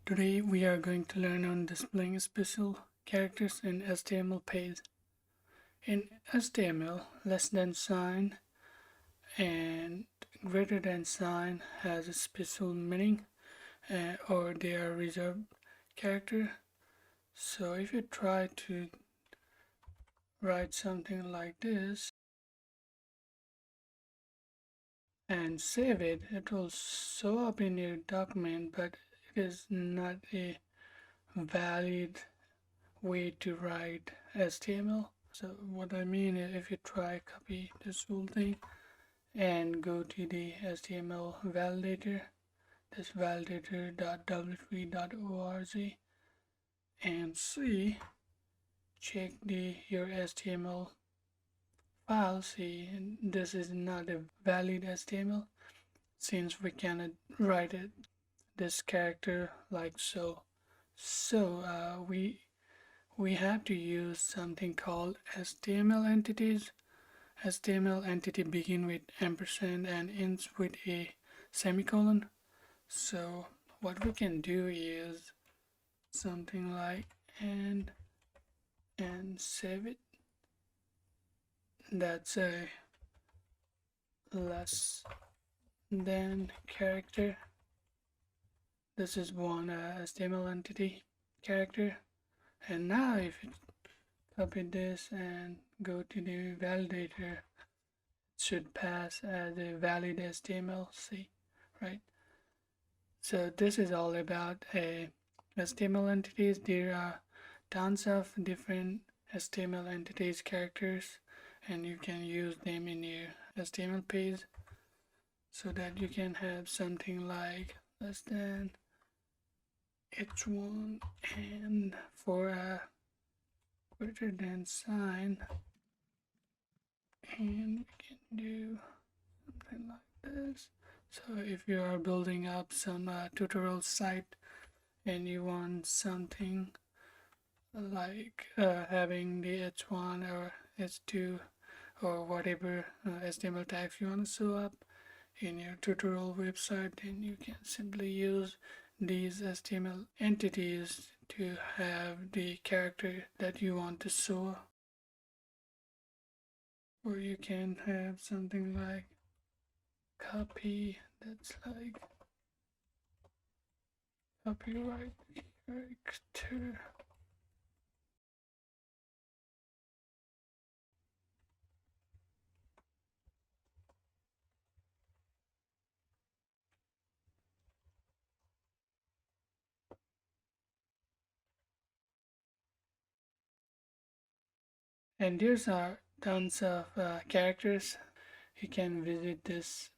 Today we are going to learn on displaying special characters in HTML page. In HTML, less than sign and greater than sign has a special meaning or they are reserved character. So if you try to write something like this and save it, it will show up in your document, but it is not a valid way to write HTML. So what I mean is, if you try copy this whole thing and go to the HTML validator, this validator.w3.org, and see, check your HTML file, see this is not a valid HTML since we cannot write it this character like so. So we have to use something called HTML entities. HTML entity begin with ampersand and ends with a semicolon. So what we can do is something like and save it. That's a less than character. This is one HTML entity character. And now if you copy this and go to the validator, it should pass as a valid HTML, see, right? So this is all about HTML entities. There are tons of different HTML entities characters, and you can use them in your HTML page so that you can have something like less than h1 and for a greater than sign, and we can do something like this. So if you are building up some tutorial site and you want something like having the h1 or h2 or whatever HTML tags you want to show up in your tutorial website, then you can simply use these HTML entities to have the character that you want to show. Or you can have something like copy, that's like copyright character. And there's tons of characters. You can visit this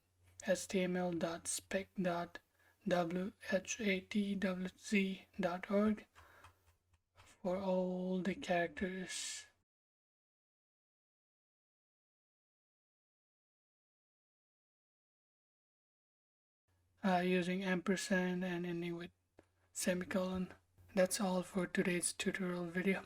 html.spec.whatwz.org for all the characters. Using ampersand and ending with semicolon. That's all for today's tutorial video.